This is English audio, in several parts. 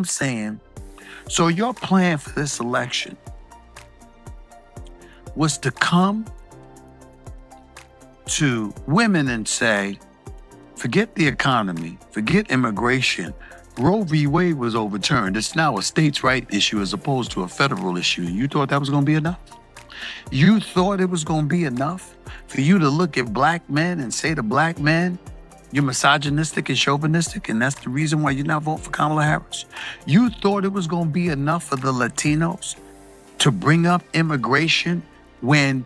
I'm saying, so your plan for this election was to come to women and say, forget the economy, forget immigration. Roe v. Wade was overturned. It's now a states' right issue as opposed to a federal issue. You thought that was going to be enough? You thought it was going to be enough for you to look at black men and say to black men, you're misogynistic and chauvinistic, and that's the reason why you're not voting for Kamala Harris? You thought it was going to be enough for the Latinos to bring up immigration when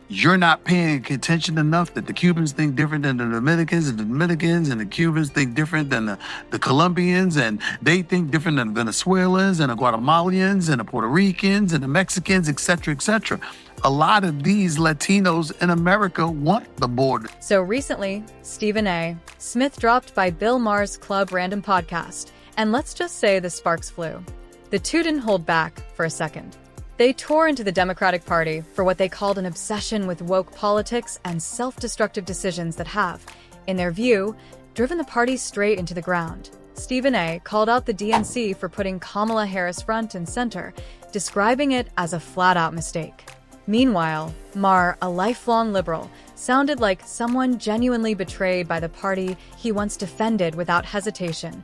you're not paying attention enough that the Cubans think different than the Dominicans, and the Dominicans and the Cubans think different than the Colombians, and they think different than the Venezuelans and the Guatemalans and the Puerto Ricans and the Mexicans, et cetera, et cetera. A lot of these Latinos in America want the border. So recently, Stephen A. Smith dropped by Bill Maher's Club Random podcast, and let's just say the sparks flew. The two didn't hold back for a second. They tore into the Democratic Party for what they called an obsession with woke politics and self-destructive decisions that have, in their view, driven the party straight into the ground. Stephen A. called out the DNC for putting Kamala Harris front and center, describing it as a flat-out mistake. Meanwhile, Maher, a lifelong liberal, sounded like someone genuinely betrayed by the party he once defended without hesitation.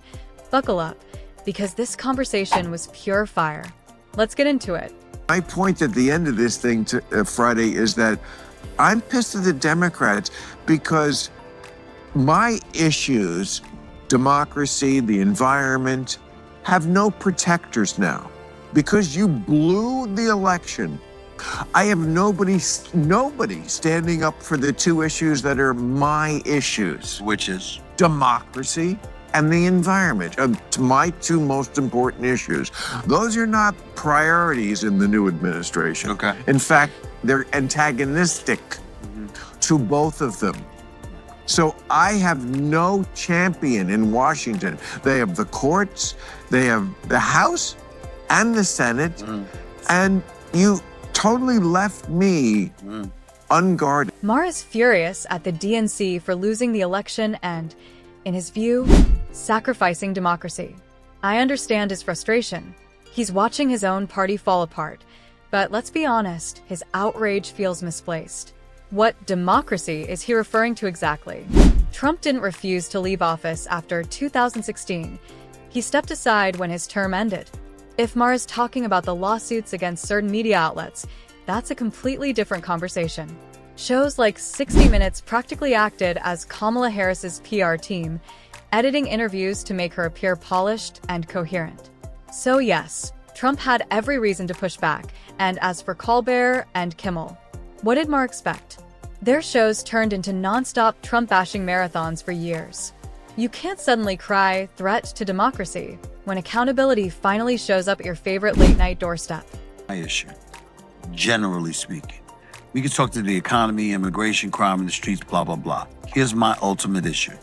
Buckle up, because this conversation was pure fire. Let's get into it. My point at the end of this thing Friday is that I'm pissed at the Democrats because my issues, democracy, the environment, have no protectors now. Because you blew the election, I have nobody standing up for the two issues that are my issues. Which is? Democracy and the environment, my two most important issues. Those are not priorities in the new administration. Okay. In fact, they're antagonistic to both of them. So I have no champion in Washington. They have the courts, they have the House and the Senate, and you totally left me unguarded. Maher is furious at the DNC for losing the election and, in his view, sacrificing democracy. I understand his frustration. He's watching his own party fall apart. But let's be honest, his outrage feels misplaced. What democracy is he referring to exactly? Trump didn't refuse to leave office after 2016. He stepped aside when his term ended. If Maher is talking about the lawsuits against certain media outlets, that's a completely different conversation. Shows like 60 Minutes practically acted as Kamala Harris's PR team, editing interviews to make her appear polished and coherent. So yes, Trump had every reason to push back, and as for Colbert and Kimmel, what did Maher expect? Their shows turned into non-stop Trump-bashing marathons for years. You can't suddenly cry threat to democracy when accountability finally shows up at your favorite late-night doorstep. My issue, generally speaking. We can talk to the economy, immigration, crime in the streets, blah, blah, blah. Here's my ultimate issue.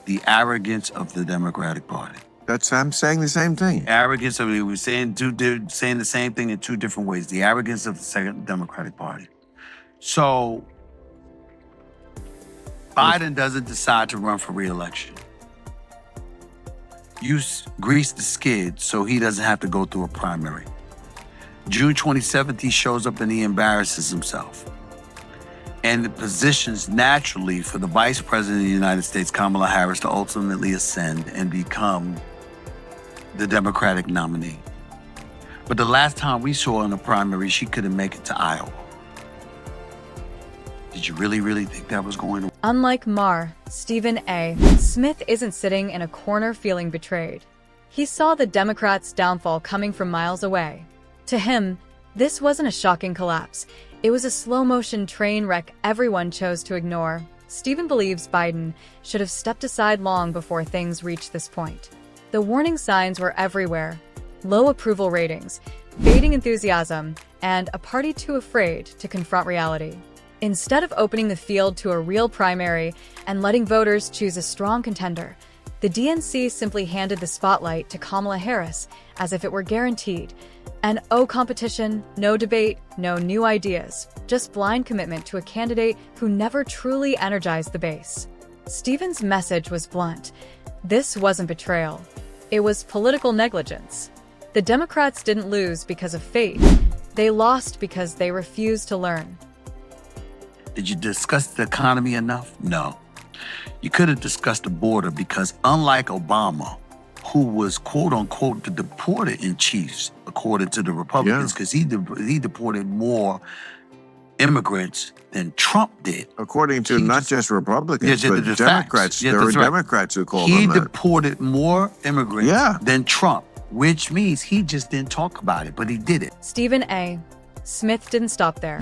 The arrogance of the Democratic Party. I'm saying the same thing. Arrogance of it. We're saying the same thing in two different ways. The arrogance of the second Democratic Party. So Biden doesn't decide to run for re-election. You grease the skid so he doesn't have to go through a primary. June 27th, he shows up and he embarrasses himself. And it positions naturally for the Vice President of the United States, Kamala Harris, to ultimately ascend and become the Democratic nominee. But the last time we saw her in a primary, she couldn't make it to Iowa. Did you really think that was going to? Unlike Maher, Stephen A. Smith isn't sitting in a corner feeling betrayed. He saw the Democrats' downfall coming from miles away. To him, this wasn't a shocking collapse. It was a slow-motion train wreck everyone chose to ignore. Stephen believes Biden should have stepped aside long before things reached this point. The warning signs were everywhere. Low approval ratings, fading enthusiasm, and a party too afraid to confront reality. Instead of opening the field to a real primary and letting voters choose a strong contender, the DNC simply handed the spotlight to Kamala Harris as if it were guaranteed. And no competition, no debate, no new ideas, just blind commitment to a candidate who never truly energized the base. Stephen's message was blunt. This wasn't betrayal. It was political negligence. The Democrats didn't lose because of fate. They lost because they refused to learn. Did you discuss the economy enough? No. You could have discussed the border because unlike Obama, who was quote unquote the deported in chiefs, according to the Republicans, because he deported more immigrants than Trump did. According to not just Republicans, but the Democrats. There were that's right. Democrats who called He him that. deported more immigrants than Trump, which means he just didn't talk about it, but he did it. Stephen A. Smith didn't stop there.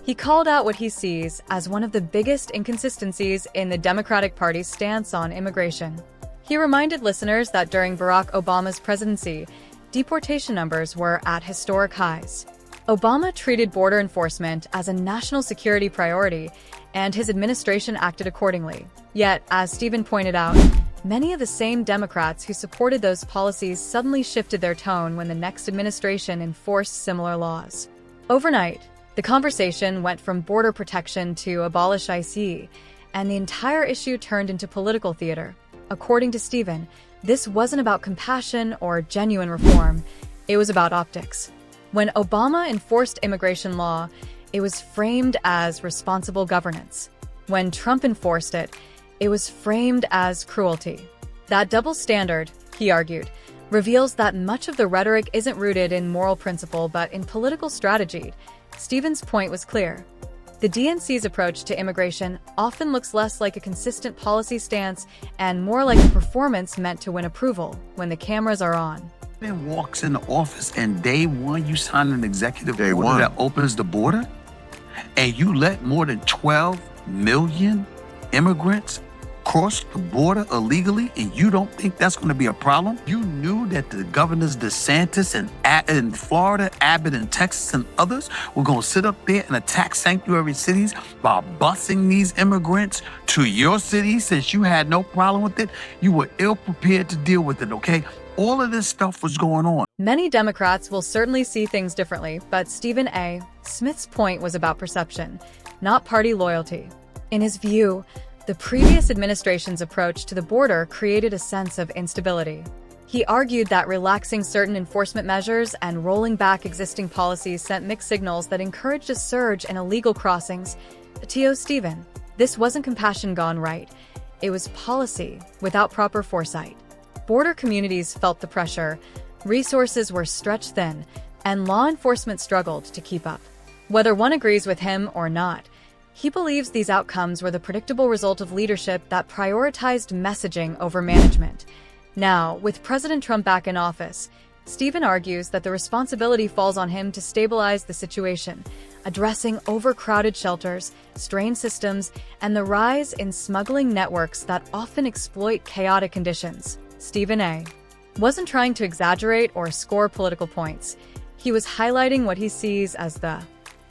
He called out what he sees as one of the biggest inconsistencies in the Democratic Party's stance on immigration. He reminded listeners that during Barack Obama's presidency, deportation numbers were at historic highs. Obama treated border enforcement as a national security priority, and his administration acted accordingly. Yet, as Stephen pointed out, many of the same Democrats who supported those policies suddenly shifted their tone when the next administration enforced similar laws. Overnight, the conversation went from border protection to abolish ICE, and the entire issue turned into political theater. According to Stephen, this wasn't about compassion or genuine reform, it was about optics. When Obama enforced immigration law, it was framed as responsible governance. When Trump enforced it, it was framed as cruelty. That double standard, he argued, reveals that much of the rhetoric isn't rooted in moral principle but in political strategy. Stephen's point was clear. The DNC's approach to immigration often looks less like a consistent policy stance and more like a performance meant to win approval when the cameras are on. Man walks in the office and day one you sign an executive order one. that opens the border, and you let more than 12 million immigrants cross the border illegally, and you don't think that's going to be a problem? You knew that the governors DeSantis in Florida, Abbott in Texas, and others were going to sit up there and attack sanctuary cities by busing these immigrants to your city since you had no problem with it. You were ill prepared to deal with it, okay? All of this stuff was going on. Many Democrats will certainly see things differently, but Stephen A. Smith's point was about perception, not party loyalty. In his view, the previous administration's approach to the border created a sense of instability. He argued that relaxing certain enforcement measures and rolling back existing policies sent mixed signals that encouraged a surge in illegal crossings. To Stephen, this wasn't compassion gone right. It was policy without proper foresight. Border communities felt the pressure, resources were stretched thin, and law enforcement struggled to keep up. Whether one agrees with him or not, he believes these outcomes were the predictable result of leadership that prioritized messaging over management. Now, with President Trump back in office, Stephen argues that the responsibility falls on him to stabilize the situation, addressing overcrowded shelters, strained systems, and the rise in smuggling networks that often exploit chaotic conditions. Stephen A. wasn't trying to exaggerate or score political points. He was highlighting what he sees as the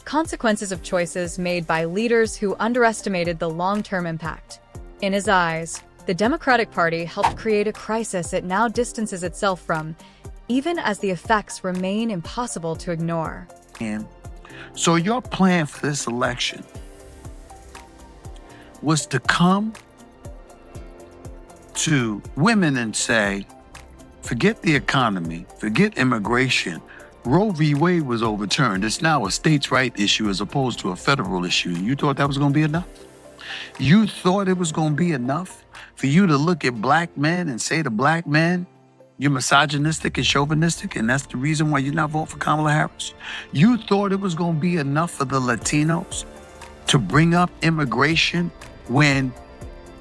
consequences of choices made by leaders who underestimated the long-term impact. In his eyes, the Democratic Party helped create a crisis it now distances itself from, even as the effects remain impossible to ignore. And so your plan for this election was to come to women and say, forget the economy, forget immigration. Roe v. Wade was overturned. It's now a states' right issue as opposed to a federal issue. You thought that was going to be enough? You thought it was going to be enough for you to look at black men and say to black men, you're misogynistic and chauvinistic, and that's the reason why you're not voting for Kamala Harris? You thought it was going to be enough for the Latinos to bring up immigration when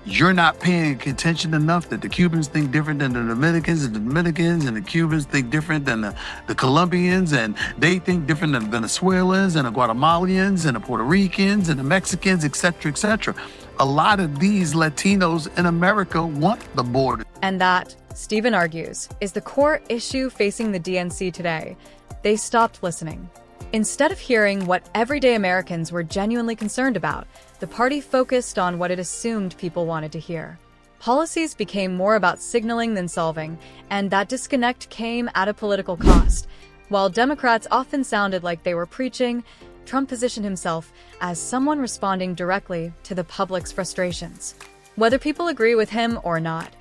you're not paying attention enough that the Cubans think different than the Dominicans, and the Dominicans and the Cubans think different than the Colombians, and they think different than the Venezuelans and the Guatemalans and the Puerto Ricans and the Mexicans, et cetera, et cetera. A lot of these Latinos in America want the border. And that, Stephen argues, is the core issue facing the DNC today. They stopped listening. Instead of hearing what everyday Americans were genuinely concerned about, the party focused on what it assumed people wanted to hear. Policies became more about signaling than solving, and that disconnect came at a political cost. While Democrats often sounded like they were preaching, Trump positioned himself as someone responding directly to the public's frustrations. Whether people agree with him or not,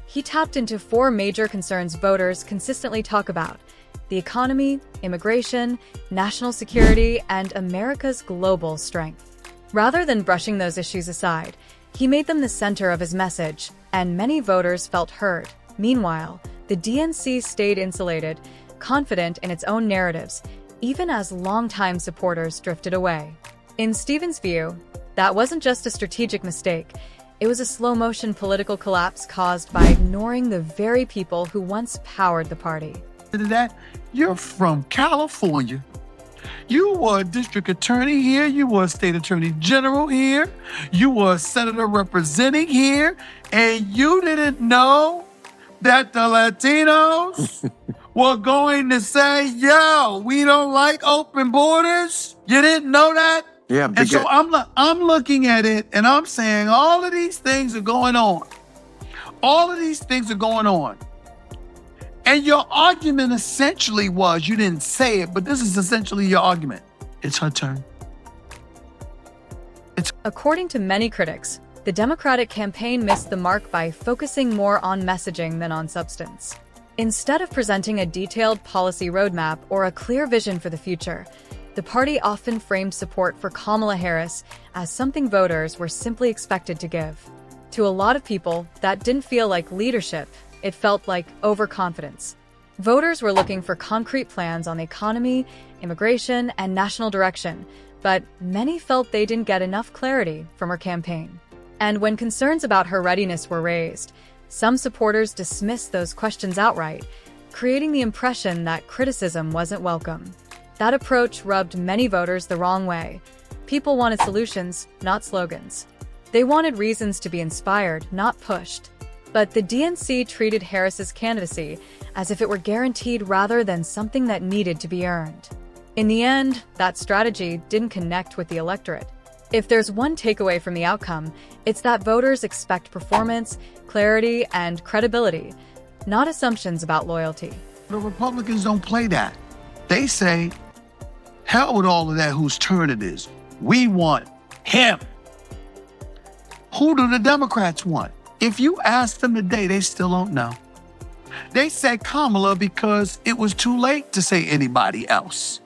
he tapped into four major concerns voters consistently talk about: the economy, immigration, national security, and America's global strength. Rather than brushing those issues aside, he made them the center of his message, and many voters felt heard. Meanwhile, the DNC stayed insulated, confident in its own narratives, even as longtime supporters drifted away. In Stephen's view, that wasn't just a strategic mistake. It was a slow-motion political collapse caused by ignoring the very people who once powered the party. That you're from California. You were a district attorney here. You were a state attorney general here. You were a senator representing here. And you didn't know that the Latinos were going to say, yo, we don't like open borders? You didn't know that? Yeah, And so I'm looking at it and I'm saying all of these things are going on. All of these things are going on. And your argument essentially was, you didn't say it, but this is essentially your argument. It's her turn. According to many critics, the Democratic campaign missed the mark by focusing more on messaging than on substance. Instead of presenting a detailed policy roadmap or a clear vision for the future, the party often framed support for Kamala Harris as something voters were simply expected to give. To a lot of people, that didn't feel like leadership. It felt like overconfidence. Voters were looking for concrete plans on the economy, immigration, and national direction, but many felt they didn't get enough clarity from her campaign. And when concerns about her readiness were raised, some supporters dismissed those questions outright, creating the impression that criticism wasn't welcome. That approach rubbed many voters the wrong way. People wanted solutions, not slogans. They wanted reasons to be inspired, not pushed. But the DNC treated Harris's candidacy as if it were guaranteed rather than something that needed to be earned. In the end, that strategy didn't connect with the electorate. If there's one takeaway from the outcome, it's that voters expect performance, clarity, and credibility, not assumptions about loyalty. The Republicans don't play that. They say, hell with all of that, whose turn it is. We want him. Who do the Democrats want? If you ask them today, they still don't know. They said Kamala because it was too late to say anybody else.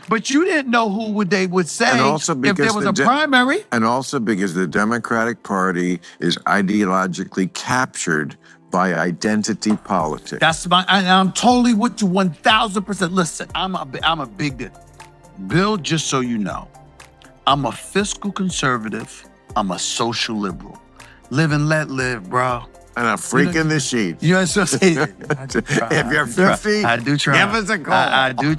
But you didn't know who they would say if there was a primary. And also because the Democratic Party is ideologically captured by identity politics. I'm totally with you 1,000%. Listen, I'm a big Bill, just so you know, I'm a fiscal conservative. I'm a social liberal. Live and let live, bro. And a freak in the sheets. You know what I'm saying? If you're 50, I do try. Give us a call. I do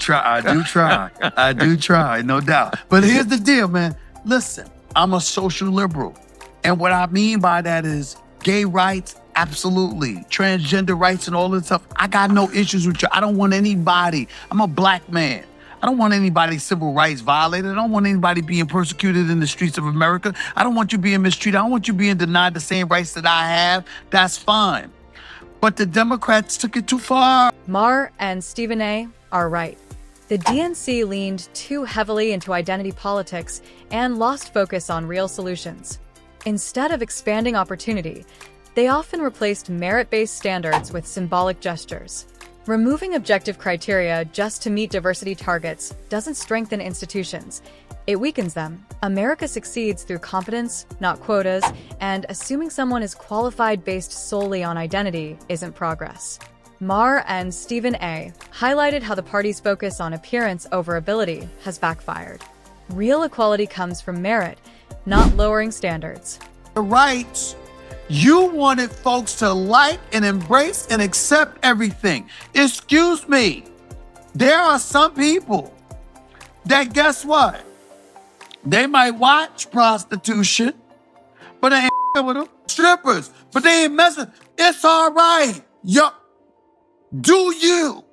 try, no doubt. But here's the deal, man. Listen, I'm a social liberal. And what I mean by that is gay rights, absolutely. Transgender rights and all this stuff. I got no issues with you. I don't want anybody. I'm a black man. I don't want anybody's civil rights violated. I don't want anybody being persecuted in the streets of America. I don't want you being mistreated. I don't want you being denied the same rights that I have. That's fine. But the Democrats took it too far. Maher and Stephen A. are right. The DNC leaned too heavily into identity politics and lost focus on real solutions. Instead of expanding opportunity, they often replaced merit-based standards with symbolic gestures. Removing objective criteria just to meet diversity targets doesn't strengthen institutions. It weakens them. America succeeds through competence, not quotas, and assuming someone is qualified based solely on identity isn't progress. Maher and Stephen A. highlighted how the party's focus on appearance over ability has backfired. Real equality comes from merit, not lowering standards. The rights. You wanted folks to like and embrace and accept everything. Excuse me. There are some people that, guess what? They might watch prostitution, but they ain't with them. Strippers, but they ain't messing. It's all right. Do you?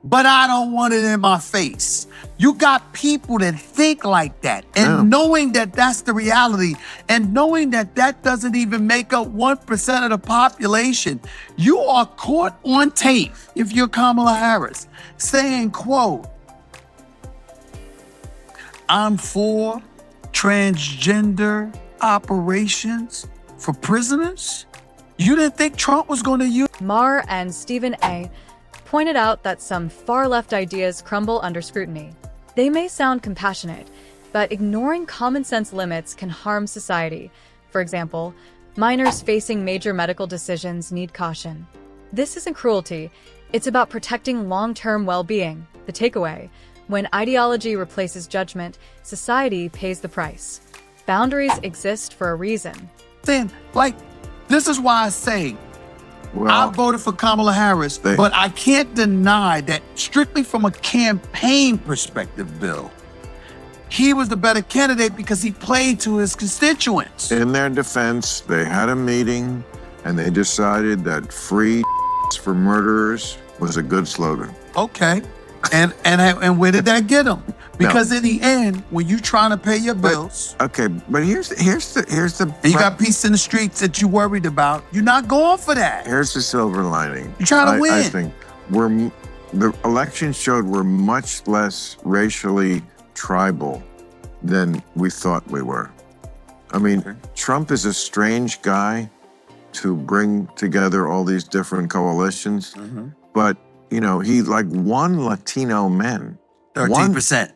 But I don't want it in my face. You got people that think like that. And knowing that that's the reality, and knowing that that doesn't even make up 1% of the population, you are caught on tape, if you're Kamala Harris, saying, quote, I'm for transgender operations for prisoners? You didn't think Trump was going to use... Maher and Stephen A. pointed out that some far-left ideas crumble under scrutiny. They may sound compassionate, but ignoring common-sense limits can harm society. For example, minors facing major medical decisions need caution. This isn't cruelty. It's about protecting long-term well-being. The takeaway: when ideology replaces judgment, society pays the price. Boundaries exist for a reason. Then, like, this is why I say I voted for Kamala Harris, but I can't deny that strictly from a campaign perspective, Bill, he was the better candidate because he played to his constituents. In their defense, they had a meeting and they decided that free for murderers was a good slogan. Okay. And where did that get them? Because in the end, when you trying to pay your bills, but here's the and you got peace in the streets that you worried about, you're not going for that. Here's the silver lining. You're trying to win. I think the election showed we're much less racially tribal than we thought we were. I mean, Trump is a strange guy to bring together all these different coalitions, but you know, he like won Latino men. 13%.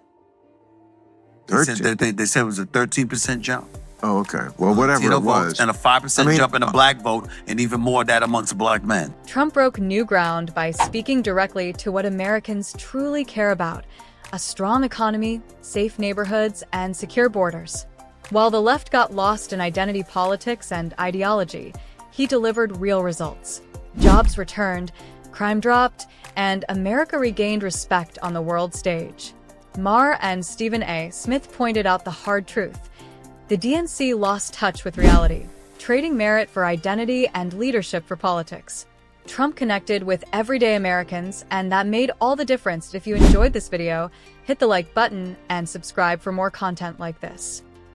They said it was a 13% jump. Oh, okay. Well, whatever Latino it was. Votes, and a 5% jump in the black vote, and even more of that amongst black men. Trump broke new ground by speaking directly to what Americans truly care about: a strong economy, safe neighborhoods, and secure borders. While the left got lost in identity politics and ideology, he delivered real results. Jobs returned, crime dropped, and America regained respect on the world stage. Maher and Stephen A. Smith pointed out the hard truth. The DNC lost touch with reality, trading merit for identity and leadership for politics. Trump connected with everyday Americans, and that made all the difference. If you enjoyed this video, hit the like button and subscribe for more content like this.